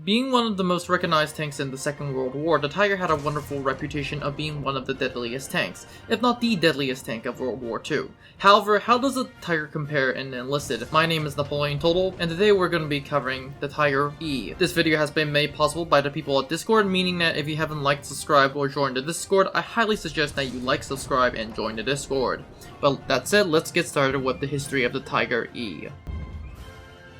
Being one of the most recognized tanks in the Second World War, the Tiger had a wonderful reputation of being one of the deadliest tanks, if not the deadliest tank of World War II. However, how does the Tiger compare in Enlisted? My name is Napoleon Total, and today we're going to be covering the Tiger E. This video has been made possible by the people at Discord, meaning that if you haven't liked, subscribed, or joined the Discord, I highly suggest that you like, subscribe, and join the Discord. But that said, let's get started with the history of the Tiger E.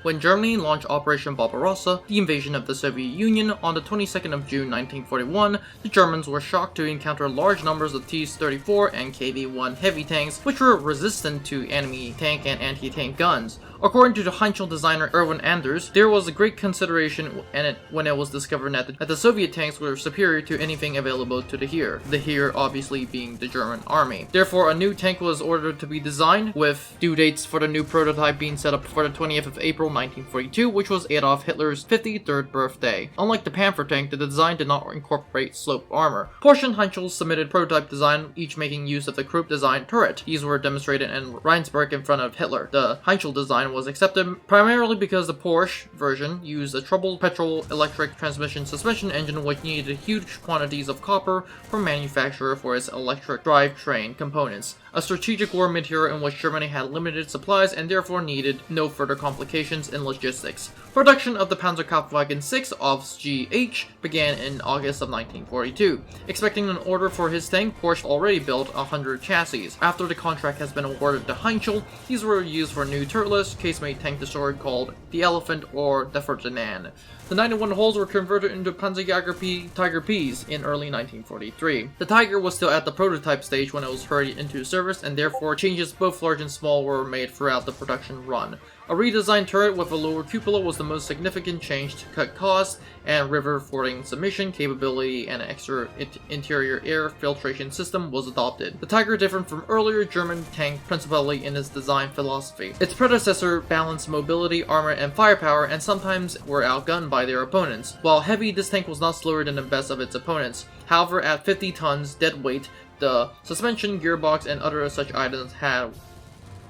When Germany launched Operation Barbarossa, the invasion of the Soviet Union, on the 22nd of June 1941, the Germans were shocked to encounter large numbers of T-34 and KV-1 heavy tanks, which were resistant to enemy tank and anti-tank guns. According to the Heinkel designer Erwin Anders, there was a great consideration when it was discovered that the Soviet tanks were superior to anything available to the Heer obviously being the German army. Therefore, a new tank was ordered to be designed, with due dates for the new prototype being set up for the 20th of April 1942, which was Adolf Hitler's 53rd birthday. Unlike the Panther tank, the design did not incorporate slope armor. Porsche Heinkel submitted prototype design, each making use of the Krupp design turret. These were demonstrated in Rheinsberg in front of Hitler. The Heinkel design was accepted primarily because the Porsche version used a troubled petrol-electric transmission suspension engine which needed huge quantities of copper from manufacturer for its electric drivetrain components, a strategic war material in which Germany had limited supplies and therefore needed no further complications in logistics. Production of the Panzerkampfwagen 6 Ofs GH began in August of 1942. Expecting an order for his tank, Porsche already built 100 chassis. After the contract has been awarded to Heinkel, these were used for a new turretless, casemate tank destroyer called the Elephant or the Ferdinand. The 91 hulls were converted into Panzerjäger Tiger Ps in early 1943. The Tiger was still at the prototype stage when it was hurried into service, and therefore changes both large and small were made throughout the production run. A redesigned turret with a lower cupola was the most significant change to cut costs, and river fording submission capability and an extra interior air filtration system was adopted. The Tiger differed from earlier German tank principally in its design philosophy. Its predecessor balanced mobility, armor, and firepower, and sometimes were outgunned by their opponents. While heavy, this tank was not slower than the best of its opponents. However, at 50 tons dead weight, the suspension, gearbox, and other such items had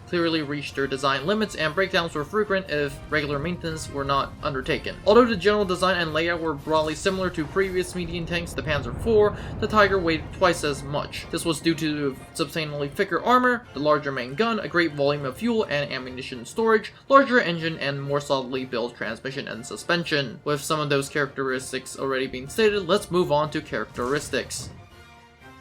clearly reached their design limits, and breakdowns were frequent if regular maintenance were not undertaken. Although the general design and layout were broadly similar to previous medium tanks, the Panzer IV, the Tiger weighed twice as much. This was due to substantially thicker armor, the larger main gun, a great volume of fuel and ammunition storage, larger engine, and more solidly built transmission and suspension. With some of those characteristics already being stated, let's move on to characteristics.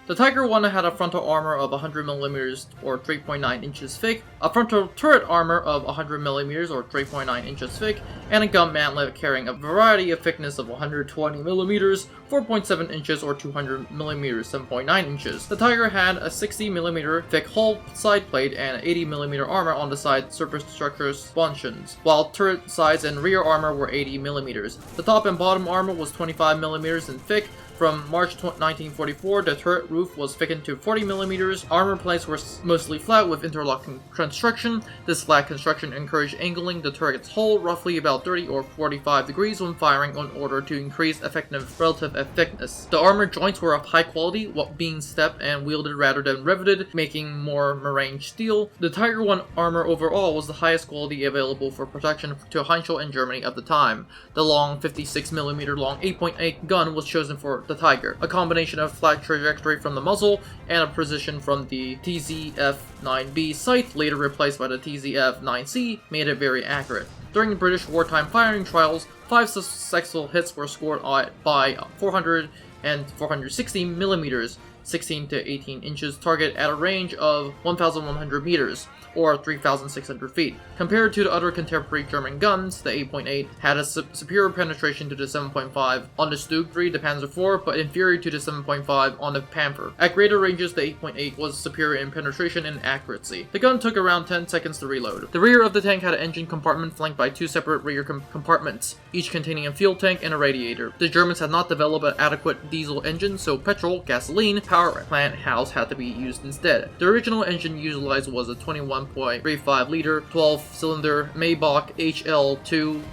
The Tiger I had a frontal armor of 100mm or 3.9 inches thick, a frontal turret armor of 100mm or 3.9 inches thick, and a gun mantlet carrying a variety of thickness of 120mm, 4.7 inches or 200mm, 7.9 inches. The Tiger had a 60mm thick hull side plate and 80mm armor on the side surface structure sponsions, while turret sides and rear armor were 80mm. The top and bottom armor was 25mm in thick. From March 1944, the turret roof was thickened to 40mm. Armor plates were mostly flat with interlocking construction. This flat construction encouraged angling the turret's hull roughly about 30 or 45 degrees when firing in order to increase effective relative thickness. The armor joints were of high quality, being stepped and wielded rather than riveted, making more marine steel. The Tiger I armor overall was the highest quality available for production to Heinkel and Germany at the time. The long 56mm long 8.8 gun was chosen for the Tiger. A combination of flat trajectory from the muzzle and a precision from the TZF-9B sight, later replaced by the TZF-9C, made it very accurate. During the British wartime firing trials, 5 successful hits were scored by 400 and 460mm, 16 to 18 inches target at a range of 1,100 meters, or 3,600 feet. Compared to the other contemporary German guns, the 8.8 had a superior penetration to the 7.5 on the Stug 3, the Panzer IV, but inferior to the 7.5 on the Panther. At greater ranges, the 8.8 was superior in penetration and accuracy. The gun took around 10 seconds to reload. The rear of the tank had an engine compartment flanked by 2 separate rear compartments, each containing a fuel tank and a radiator. The Germans had not developed an adequate diesel engine, so petrol, gasoline, power plant house had to be used instead. The original engine utilized was a 21.35 liter 12-cylinder Maybach HL210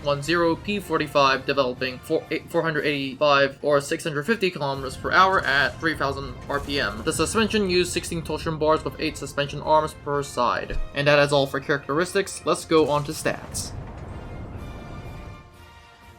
P45, developing 485 or 650 kilometers per hour at 3,000 RPM. The suspension used 16 torsion bars with 8 suspension arms per side. And that is all for characteristics. Let's go on to stats.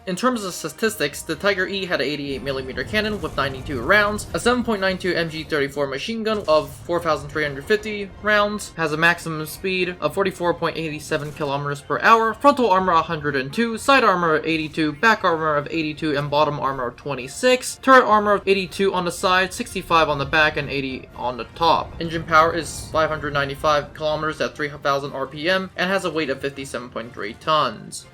In terms of statistics, the Tiger E had an 88mm cannon with 92 rounds, a 7.92 MG34 machine gun of 4,350 rounds, has a maximum speed of 44.87 kilometers per hour, frontal armor 102, side armor of 82, back armor of 82, and bottom armor of 26, turret armor of 82 on the side, 65 on the back, and 80 on the top. Engine power is 595 kilometers at 3,000 RPM and has a weight of 57.3 tons.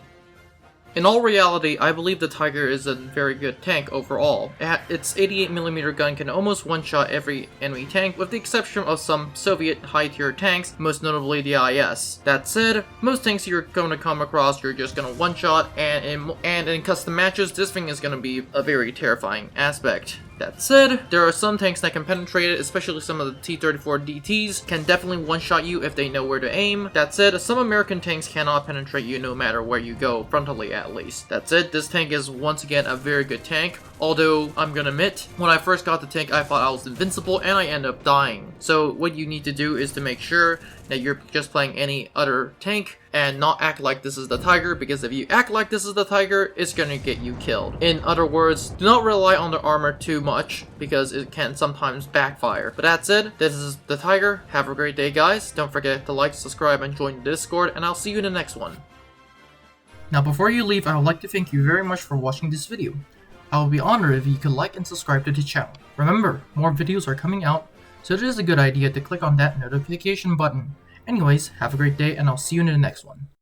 In all reality, I believe the Tiger is a very good tank overall. Its 88mm gun can almost one-shot every enemy tank, with the exception of some Soviet high-tier tanks, most notably the IS. That said, most tanks you're going to come across, you're just going to one-shot, and in custom matches, this thing is going to be a very terrifying aspect. That said, there are some tanks that can penetrate it, especially some of the T-34 DTs can definitely one-shot you if they know where to aim. That said, some American tanks cannot penetrate you no matter where you go, frontally at least. That said, this tank is once again a very good tank, although I'm gonna admit, when I first got the tank I thought I was invincible and I ended up dying. So what you need to do is to make sure that you're just playing any other tank and not act like this is the Tiger, because if you act like this is the Tiger, it's gonna get you killed. In other words, do not rely on the armor too much, because it can sometimes backfire. But that said, this is the Tiger. Have a great day, guys. Don't forget to like, subscribe, and join the Discord, and I'll see you in the next one. Now before you leave, I would like to thank you very much for watching this video. I would be honored if you could like and subscribe to the channel. Remember, more videos are coming out, so it is a good idea to click on that notification button. Anyways, have a great day, and I'll see you in the next one.